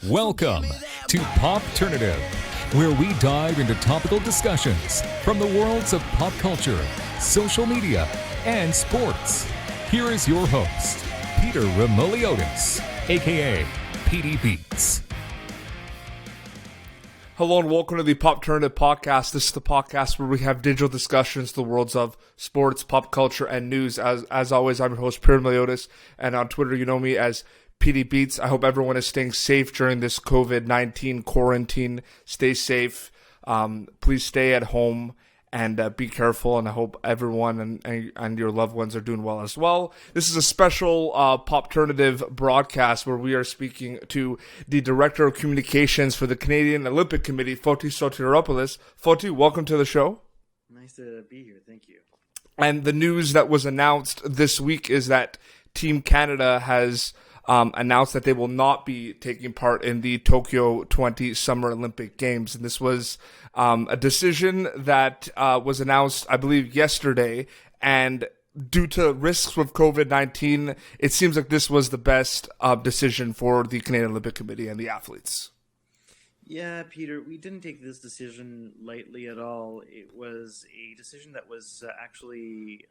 Welcome to Popternative, where we dive into topical discussions from the worlds of pop culture, social media, and sports. Here is your host, Peter Remoliotis, aka PD Beats. Hello and welcome to the Popternative podcast. This is the podcast where we have digital discussions, the worlds of sports, pop culture, and news. As always, I'm your host, Peter Remoliotis, and on Twitter, you know me as PD Beats. I hope everyone is staying safe during this COVID-19 quarantine. Stay safe. Please stay at home and be careful. And I hope everyone and your loved ones are doing well as well. This is a special Popternative broadcast where we are speaking to the Director of Communications for the Canadian Olympic Committee, Photi Sotiropoulos. Photi, welcome to the show. Nice to be here. Thank you. And the news that was announced this week is that Team Canada has announced that they will not be taking part in the Tokyo 20 Summer Olympic Games. And this was a decision that was announced, I believe, yesterday. And due to risks with COVID-19, it seems like this was the best decision for the Canadian Olympic Committee and the athletes. Yeah, Peter, we didn't take this decision lightly at all. It was a decision that was actually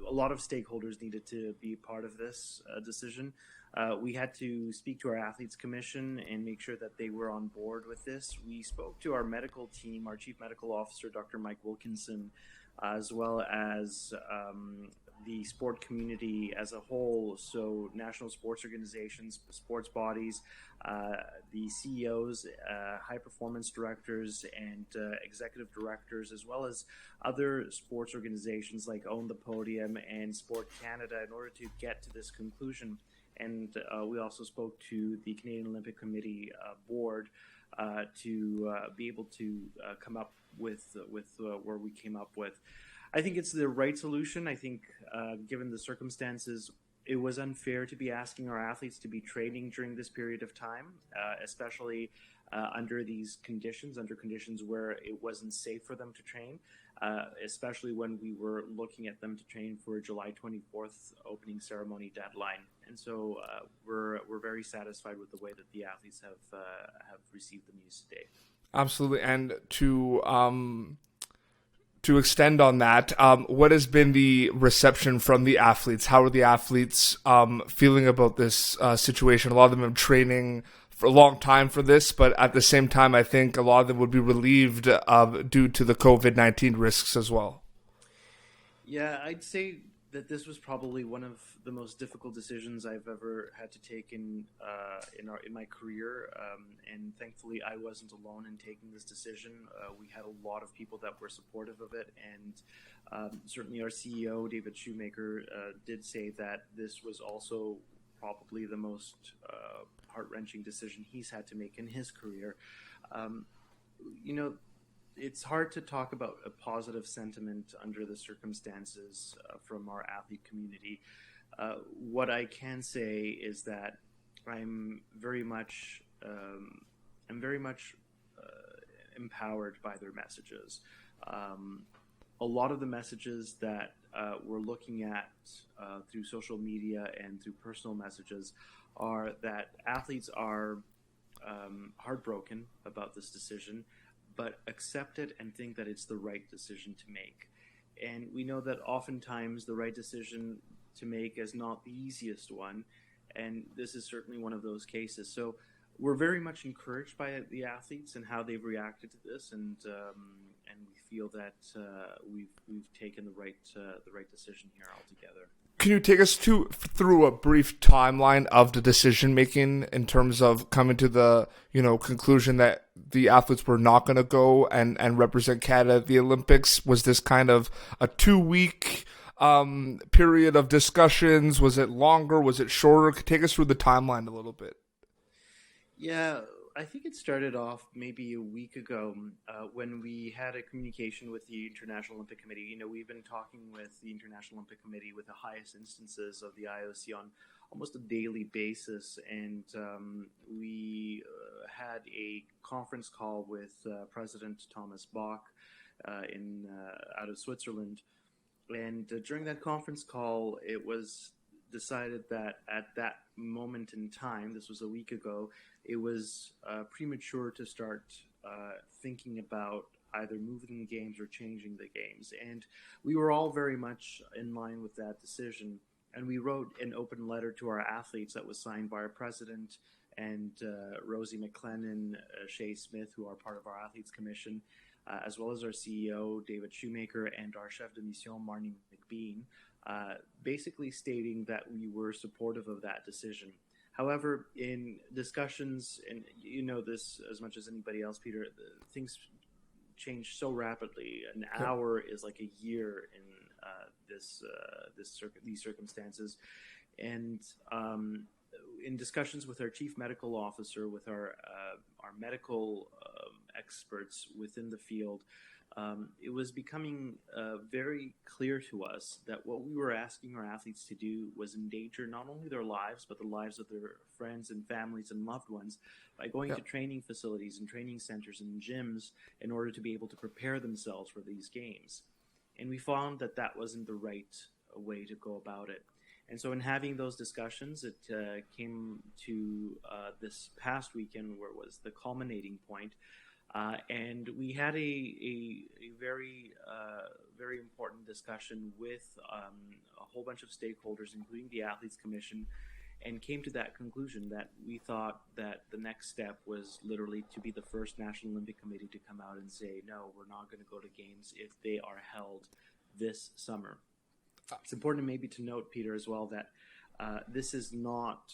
a lot of stakeholders needed to be part of this decision. We had to speak to our athletes commission and make sure that they were on board with this. We spoke to our medical team, our chief medical officer, Dr. Mike Wilkinson, as well as the sport community as a whole. So national sports organizations, sports bodies, the CEOs, high performance directors, and executive directors, as well as other sports organizations like Own the Podium and Sport Canada in order to get to this conclusion. And we also spoke to the Canadian Olympic Committee board to be able to come up with where we came up with. I think it's the right solution. I think given the circumstances, it was unfair to be asking our athletes to be training during this period of time, especially under these conditions, under conditions where it wasn't safe for them to train, especially when we were looking at them to train for July 24th opening ceremony deadline. And so we're very satisfied with the way that the athletes have received the news today. Absolutely. And to extend on that, what has been the reception from the athletes? How are the athletes feeling about this situation? A lot of them have been training for a long time for this, but at the same time, I think a lot of them would be relieved due to the COVID-19 risks as well. Yeah, I'd say that this was probably one of the most difficult decisions I've ever had to take in my career, and thankfully I wasn't alone in taking this decision. We had a lot of people that were supportive of it, and certainly our CEO David Shoemaker did say that this was also probably the most heart-wrenching decision he's had to make in his career. It's hard to talk about a positive sentiment under the circumstances from our athlete community. What I can say is that I'm very much empowered by their messages. A lot of the messages that we're looking at through social media and through personal messages are that athletes are heartbroken about this decision, but accept it and think that it's the right decision to make. And we know that oftentimes the right decision to make is not the easiest one, and this is certainly one of those cases. So we're very much encouraged by the athletes and how they've reacted to this, and we feel that we've taken the right decision here altogether. Can you take us through a brief timeline of the decision making in terms of coming to the conclusion that the athletes were not going to go and represent Canada at the Olympics? Was this kind of a 2-week period of discussions? Was it longer? Was it shorter? Take us through the timeline a little bit. Yeah, I think it started off maybe a week ago when we had a communication with the International Olympic Committee. We've been talking with the International Olympic Committee with the highest instances of the IOC on almost a daily basis, and we had a conference call with President Thomas Bach out of Switzerland. And during that conference call, it was decided that at that moment in time, this was a week ago, it was premature to start thinking about either moving the games or changing the games. And we were all very much in line with that decision. And we wrote an open letter to our athletes that was signed by our president and Rosie McLennan, Shay Smith, who are part of our athletes commission, as well as our CEO, David Shoemaker, and our chef de mission, Marnie McBean, basically stating that we were supportive of that decision. However, in discussions, and you know this as much as anybody else, Peter, things change so rapidly. An hour is like a year in these circumstances, and in discussions with our chief medical officer, with our medical experts within the field, it was becoming very clear to us that what we were asking our athletes to do was endanger not only their lives, but the lives of their friends and families and loved ones by going to training facilities and training centers and gyms in order to be able to prepare themselves for these games. And we found that that wasn't the right way to go about it. And so in having those discussions, it came to this past weekend where it was the culminating point. And we had a very, very important discussion with a whole bunch of stakeholders, including the Athletes Commission, and came to that conclusion that we thought that the next step was literally to be the first National Olympic Committee to come out and say, no, we're not going to go to games if they are held this summer. It's important maybe to note, Peter, as well, that this is not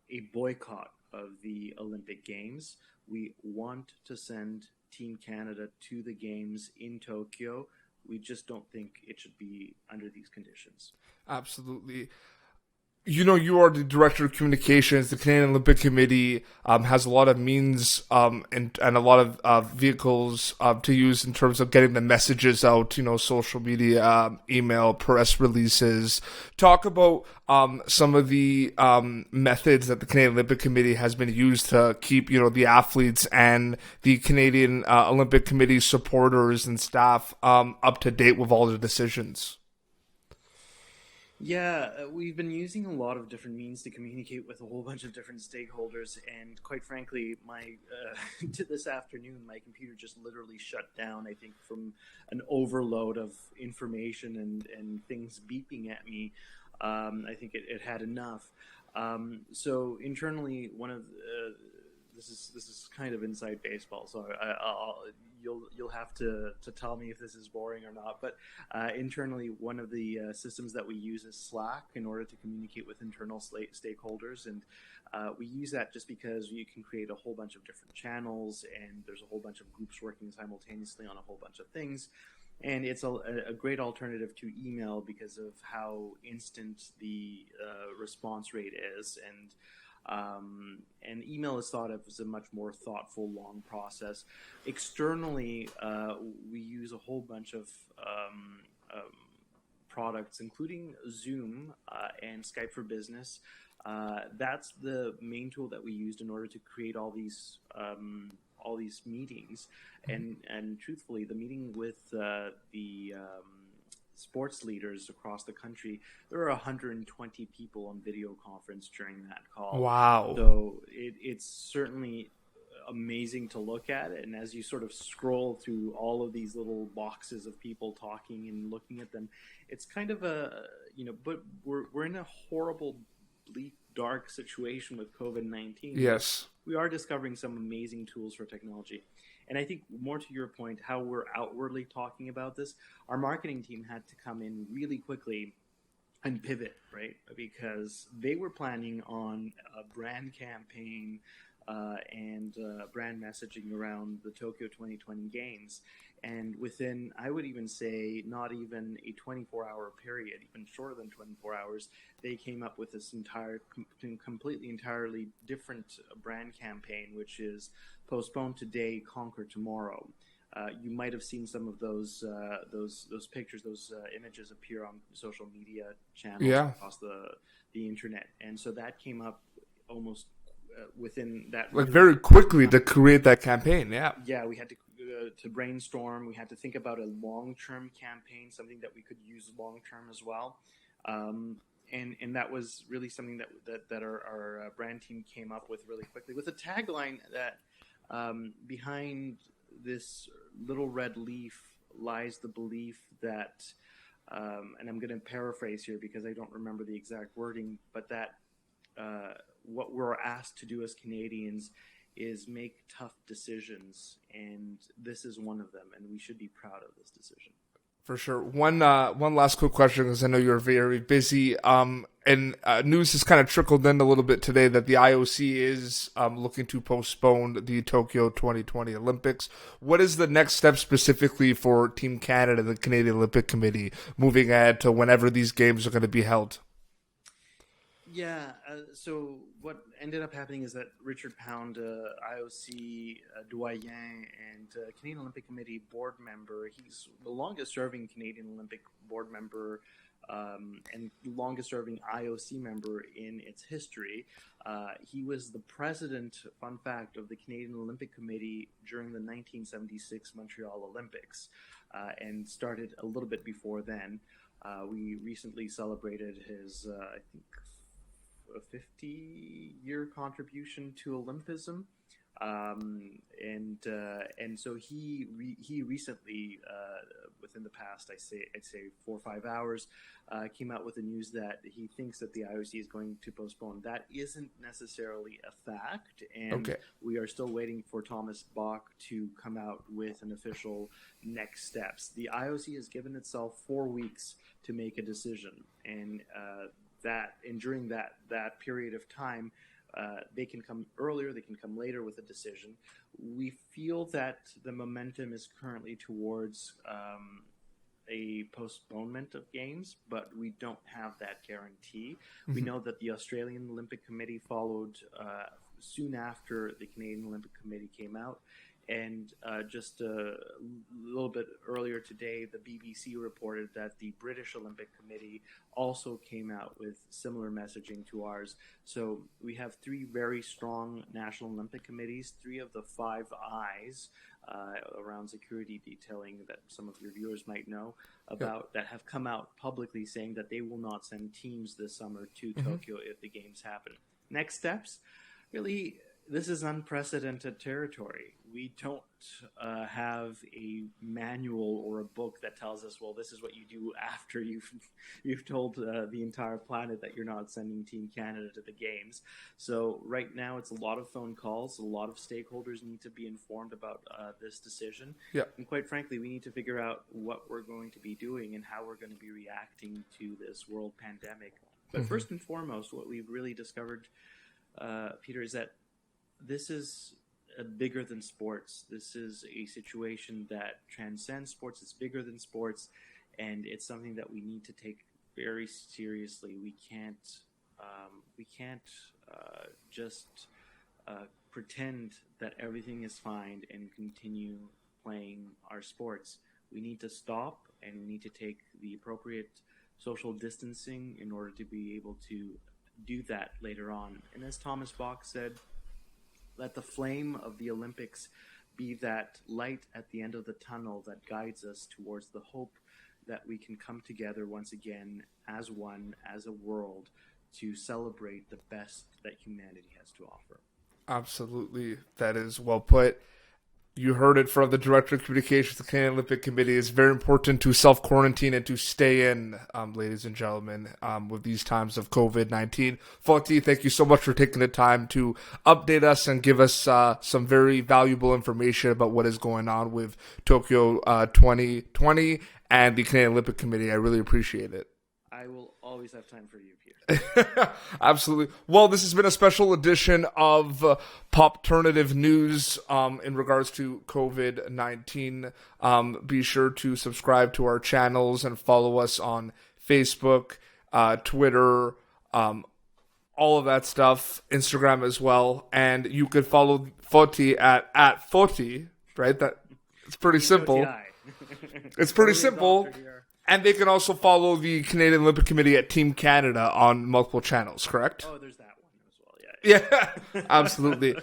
a boycott of the Olympic Games. We want to send Team Canada to the Games in Tokyo. We just don't think it should be under these conditions. Absolutely. You know, you are the director of communications. The Canadian Olympic Committee has a lot of means and a lot of vehicles to use in terms of getting the messages out, you know, social media, email, press releases. Talk about some of the methods that the Canadian Olympic Committee has been used to keep, you know, the athletes and the Canadian Olympic Committee supporters and staff up to date with all the decisions. Yeah, we've been using a lot of different means to communicate with a whole bunch of different stakeholders, and quite frankly, to this afternoon, my computer just literally shut down, I think, from an overload of information and things beeping at me. I think it had enough. So internally, this is kind of inside baseball, so you'll have to tell me if this is boring or not. But internally, one of the systems that we use is Slack in order to communicate with internal stakeholders, and we use that just because you can create a whole bunch of different channels, and there's a whole bunch of groups working simultaneously on a whole bunch of things. And it's a great alternative to email because of how instant the response rate is, and email is thought of as a much more thoughtful, long process. Externally, we use a whole bunch of products, including Zoom and Skype for Business. That's the main tool that we used in order to create all these meetings. And truthfully, the meeting with the sports leaders across the country, there were 120 people on video conference during that call. Wow. So it's certainly amazing to look at. And as you sort of scroll through all of these little boxes of people talking and looking at them, it's kind of but we're in a horrible, bleak, dark situation with COVID-19. Yes. We are discovering some amazing tools for technology. And I think more to your point, how we're outwardly talking about this, our marketing team had to come in really quickly and pivot, right? Because they were planning on a brand campaign and brand messaging around the Tokyo 2020 Games. And within, I would even say, not even a 24-hour period, even shorter than 24 hours, they came up with this entirely different brand campaign, which is postpone today, conquer tomorrow. You might have seen some of those pictures, those images appear on social media channels across the internet, and so that came up almost within that. Like very quickly to create that campaign, Yeah, we had to brainstorm. We had to think about a long-term campaign, something that we could use long-term as well. and that was really something that our brand team came up with really quickly with a tagline that behind this little red leaf lies the belief that, and I'm going to paraphrase here because I don't remember the exact wording, but that what we're asked to do as Canadians is make tough decisions, and this is one of them, and we should be proud of this decision. For sure. One last quick question, because I know you're very busy. And news has kind of trickled in a little bit today that the IOC is looking to postpone the Tokyo 2020 Olympics. What is the next step specifically for Team Canada, the Canadian Olympic Committee, moving ahead to whenever these games are going to be held? Yeah, so what ended up happening is that Richard Pound, IOC doyen and Canadian Olympic Committee board member, he's the longest-serving Canadian Olympic board member and longest-serving IOC member in its history. He was the president, fun fact, of the Canadian Olympic Committee during the 1976 Montreal Olympics and started a little bit before then. We recently celebrated his, I think, a 50-year contribution to Olympism, and so he recently, within the past, I'd say 4 or 5 hours, came out with the news that he thinks that the IOC is going to postpone. That isn't necessarily a fact, and we are still waiting for Thomas Bach to come out with an official next steps. The IOC has given itself 4 weeks to make a decision, and during that period of time, they can come earlier, they can come later with a decision. We feel that the momentum is currently towards a postponement of games, but we don't have that guarantee. Mm-hmm. We know that the Australian Olympic Committee followed soon after the Canadian Olympic Committee came out. And just a little bit earlier today, the BBC reported that the British Olympic Committee also came out with similar messaging to ours. So we have 3 very strong National Olympic Committees, 3 of the 5 I's around security detailing that some of your viewers might know about, that have come out publicly saying that they will not send teams this summer to Tokyo if the games happen. Next steps, really, this is unprecedented territory. We don't have a manual or a book that tells us, well, this is what you do after you've told the entire planet that you're not sending Team Canada to the games. So right now it's a lot of phone calls. A lot of stakeholders need to be informed about this decision. Yeah. And quite frankly, we need to figure out what we're going to be doing and how we're going to be reacting to this world pandemic. But first and foremost, what we've really discovered, Peter, is that this is bigger than sports. This is a situation that transcends sports. It's bigger than sports, and it's something that we need to take very seriously. We can't just pretend that everything is fine and continue playing our sports. We need to stop, and we need to take the appropriate social distancing in order to be able to do that later on. And as Thomas Bach said, let the flame of the Olympics be that light at the end of the tunnel that guides us towards the hope that we can come together once again as one, as a world, to celebrate the best that humanity has to offer. Absolutely. That is well put. You heard it from the Director of Communications of the Canadian Olympic Committee. It's very important to self-quarantine and to stay in, ladies and gentlemen, with these times of COVID-19. Photi, thank you so much for taking the time to update us and give us some very valuable information about what is going on with Tokyo 2020 and the Canadian Olympic Committee. I really appreciate it. I will always have time for you, Peter. Absolutely. Well, this has been a special edition of Popternative News in regards to COVID-19. Be sure to subscribe to our channels and follow us on Facebook, Twitter, all of that stuff, Instagram as well. And you could follow Photi at Photi, right? That it's pretty simple. It's pretty simple. And they can also follow the Canadian Olympic Committee at Team Canada on multiple channels, correct? Oh, there's that one as well, yeah. Absolutely.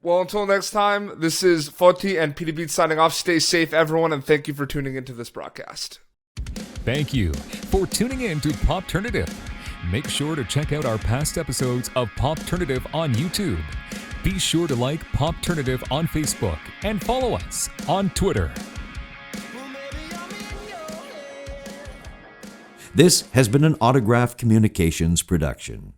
Well, until next time, this is Photi and Peter Beat signing off. Stay safe, everyone, and thank you for tuning into this broadcast. Thank you for tuning in to Popternative. Make sure to check out our past episodes of Popternative on YouTube. Be sure to like Popternative on Facebook and follow us on Twitter. This has been an Autograph Communications production.